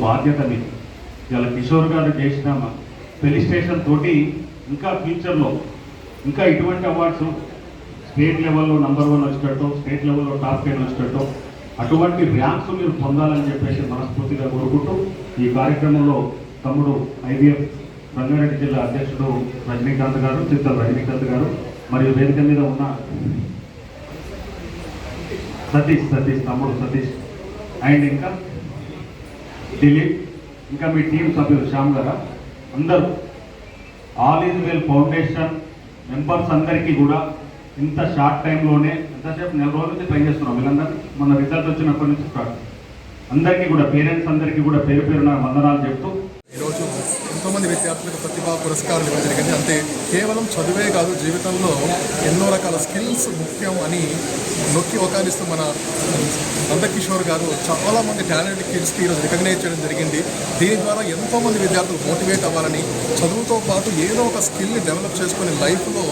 బాధ్యత మీకు ఇలా కిషోర్ గారు చేసిన పెళ్లి స్టేషన్ తోటి ఇంకా ఫ్యూచర్లో ఇంకా ఇటువంటి అవార్డ్స్ స్టేట్ లెవెల్లో నంబర్ 1 వచ్చేటట్టు, స్టేట్ లెవెల్లో టాప్ 10 వచ్చేటట్టు అటువంటి ర్యాంక్స్ మీరు పొందాలని చెప్పేసి మనస్ఫూర్తిగా కోరుకుంటూ ఈ కార్యక్రమంలో తమ్ముడు IVF రంగారెడ్డి జిల్లా అధ్యక్షుడు రజనీకాంత్ గారు, చిత్తల రజనీకాంత్ గారు, మరియు వేదిక మీద ఉన్న సతీష్ తమ్ముడు సతీష్ అండ్ ఇంకా దిలీప్, ఇంకా మీ టీం సభ్యులు శ్యామ్ గారు, అందరూ all is well foundation members అందరికీ కూడా ఇంత షార్ట్ టైంలోనే ఎంతసేపు 4 రోజుల నుంచి ట్రై చేస్తున్నాం. వీళ్ళందరూ మన రిజల్ట్ వచ్చినప్పటి నుంచి స్టార్ట్ అందరికీ కూడా పేరెంట్స్ అందరికీ కూడా పేరు పేరున వందనాలు చెప్తూ ఈరోజు ఎంతోమంది విద్యార్థులకు ప్రతిభా పురస్కారాలు ఇవ్వడం జరిగింది. అంతే కేవలం చదువే కాదు, జీవితంలో ఎన్నో రకాల స్కిల్స్ ముఖ్యం అని నొక్కి ఒకానిస్తూ మన నందకిషోర్ గారు చాలామంది టాలెంట్ కిడ్స్కి ఈరోజు రికగ్నైజ్ చేయడం జరిగింది. దీని ద్వారా ఎంతోమంది విద్యార్థులు మోటివేట్ అవ్వాలని, చదువుతో పాటు ఏదో ఒక స్కిల్ని డెవలప్ చేసుకుని లైఫ్లో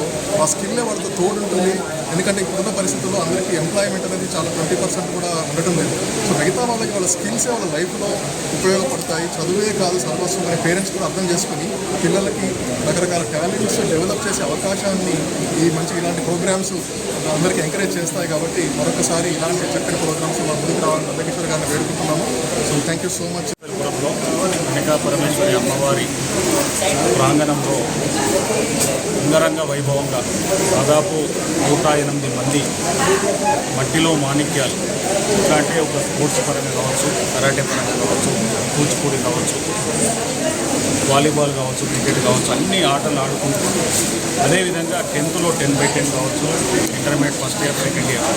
ఆ స్కిల్లే వాళ్ళతో తోడుంటుంది. ఎందుకంటే ఇప్పుడున్న పరిస్థితుల్లో అందరికీ ఎంప్లాయ్మెంట్ అనేది చాలా 20% కూడా ఉండటం లేదు. సో మిగతా వాళ్ళకి వాళ్ళ స్కిల్సే వాళ్ళ లైఫ్లో ఉపయోగపడతాయి. చదువే కాదు సర్వస్వం అని పేరెంట్స్ కూడా అర్థం చేసుకుని పిల్లలకి రకరకాల టాలెంట్స్ డెవలప్ చేసే అవకాశాన్ని ఈ ఇలాంటి ప్రోగ్రామ్స్ అందరికీ ఎంకరేజ్ చేస్తాయి. కాబట్టి మరొకసారి ఇలాంటి చక్కటి ప్రోగ్రామ్స్ మా ముందుకు రావాలని నందకిషోర్ గారిని వేడుకుంటున్నాము. So thank you so much. Kanyaka Parameshwari అమ్మవారి ప్రాంగణంలో అంగరంగ వైభవంగా దాదాపు 108 మంది మట్టిలో మాణిక్యాలు, ఇంకా అంటే ఒక స్పోర్ట్స్ పరంగా కావచ్చు, కరాటే పరంగా కావచ్చు, కూచిపూడి కావచ్చు, వాలీబాల్ కావచ్చు, క్రికెట్ కావచ్చు, అన్ని ఆటలు ఆడుకుంటూ అదేవిధంగా 10th 10/10 కావచ్చు, intermediate first year second year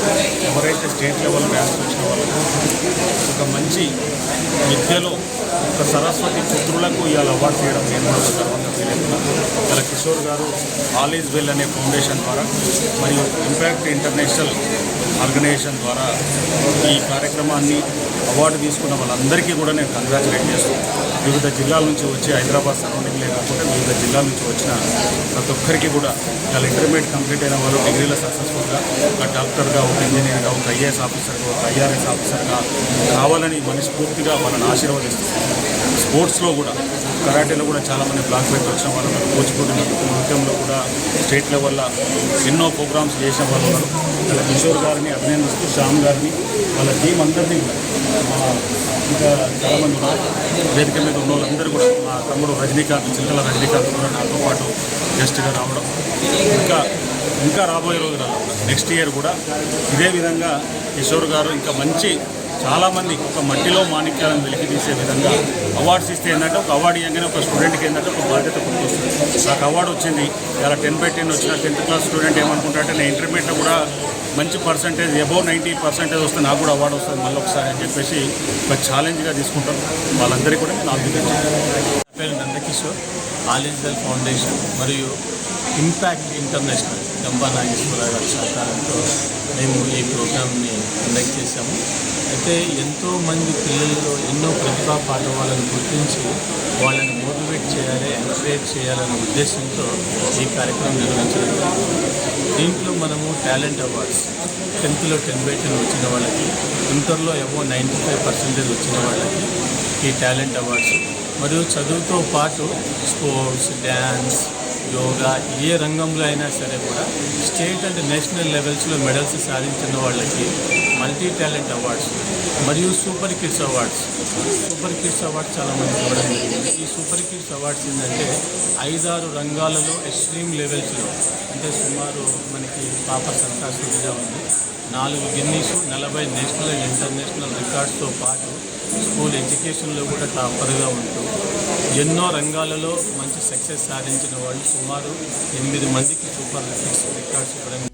ఎవరైతే స్టేట్ లెవెల్ ర్యాంక్స్ వచ్చిన వాళ్ళకు ఒక మంచి విద్యలో ఒక సరస్వతి పుత్రులకు ఇవాళ అవార్డు చేయడం నేను కూడా గర్వంగా ఫీల్ అవుతున్నాను. ఇలా కిషోర్ గారు ఆల్ ఈజ్ వెల్ అనే ఫౌండేషన్ ద్వారా మరియు ఇంపాక్ట్ ఇంటర్నేషనల్ ఆర్గనైజేషన్ ద్వారా ఈ కార్యక్రమాన్ని అవార్డు తీసుకున్న వాళ్ళందరికీ కూడా నేను కంగ్రాచులేట్ చేస్తాను. వివిధ జిల్లాల నుంచి వచ్చి హైదరాబాద్ సరౌండింగ్లే కాకుండా వివిధ జిల్లాల నుంచి వచ్చిన ప్రతి ఒక్కరికి కూడా ఇలా ఇంటర్మీడియట్ కంప్లీట్ అయిన వాళ్ళు డిగ్రీలో సక్సెస్ఫుల్గా ఒక డాక్టర్గా, ఒక ఇంజనీర్గా, ఒక IAS ఆఫీసర్గా, ఒక IRS ఆఫీసర్గా కావాలని మనస్ఫూర్తిగా వాళ్ళని ఆశీర్వదిస్తుంది. స్పోర్ట్స్లో కూడా కరాటేలో కూడా చాలామంది బ్లాక్ బెల్ట్ వచ్చిన వాళ్ళు ఉన్నారు. కూచిపూడి నృత్యంలో కూడా స్టేట్ లెవెల్లో ఎన్నో ప్రోగ్రామ్స్ చేసిన వాళ్ళు ఉన్నారు. ఇలా కిషోర్ గారిని అభినందిస్తూ శ్యామ్ గారిని వాళ్ళ టీం అందరినీ కూడా ఇంకా చాలామంది ఉన్నారు. వేదిక మీద ఉన్న వాళ్ళందరూ కూడా మా తమ్ముడు రజనీకాంత్, చిత్తల రజనీకాంత్ కూడా నాతో పాటు గెస్ట్గా రావడం, ఇంకా రాబోయే రోజులలో నెక్స్ట్ ఇయర్ కూడా ఇదే విధంగా కిషోర్ గారు ఇంకా మంచి చాలామంది ఒక మట్టిలో మాణిక్యాలను వెలికి తీసే విధంగా అవార్డ్స్ ఇస్తే ఏంటంటే ఒక అవార్డు ఇవ్వగానే ఒక స్టూడెంట్కి ఏంటంటే ఒక బాధ్యత గుర్తొస్తుంది. నాకు అవార్డు వచ్చింది, ఇలా 10/10 వచ్చిన 10th క్లాస్ స్టూడెంట్ ఏమనుకుంటారంటే నేను ఇంటర్మీడియట్లో కూడా మంచి పర్సంటేజ్ అబౌవ్ 90% వస్తే నాకు కూడా అవార్డు వస్తుంది మళ్ళీ ఒకసారి అని చెప్పేసి ఒక ఛాలెంజ్గా తీసుకుంటాను. వాళ్ళందరికీ కూడా నేను ఆల్విధంగా పేరు Nandakishore, all is well foundation మరియు ఇంపాక్ట్ ఇంటర్నేషనల్ గంబా నాగేశ్వరరావు గారి సహకారంతో మేము ఈ ప్రోగ్రామ్ని కండక్ట్ చేశాము. అయితే ఎంతోమంది పిల్లల్లో ఎన్నో ప్రతిభా పాఠవాలను గుర్తించి వాళ్ళని మోటివేట్ చేయాలి, ఎంకరేజ్ చేయాలనే ఉద్దేశంతో ఈ కార్యక్రమం నిర్వహించడం. దీంట్లో మనము టాలెంట్ అవార్డ్స్ 10th 10/10 వచ్చిన వాళ్ళకి, ఇంటర్లో అబౌవ్ 95% వచ్చిన వాళ్ళకి ఈ టాలెంట్ అవార్డ్స్, మరియు చదువుతో పాటు స్పోర్ట్స్, డ్యాన్స్, యోగా ఏ రంగంలో అయినా సరే కూడా స్టేట్ అండ్ నేషనల్ లెవెల్స్లో మెడల్స్ సాధించిన వాళ్ళకి మల్టీ టాలెంట్ అవార్డ్స్ మరియు సూపర్ కిడ్స్ అవార్డ్స్ చాలామంది ఇవ్వడం జరిగింది. ఈ సూపర్ కిడ్స్ అవార్డ్స్ ఏంటంటే 5-6 రంగాలలో ఎక్స్ట్రీమ్ లెవెల్స్లో, అంటే సుమారు మనకి పాప సంతాసుడిగా ఉంది, 4 గిన్నీసు, 40 నేషనల్ అండ్ ఇంటర్నేషనల్ రికార్డ్స్తో పాటు స్కూల్ ఎడ్యుకేషన్లో కూడా టాపర్గా ఉంటూ ఎన్నో రంగాలలో మంచి సక్సెస్ సాధించిన వాళ్ళు సుమారు 8 మందికి సూపర్ కిడ్స్ రికార్డ్స్ ఇవ్వడం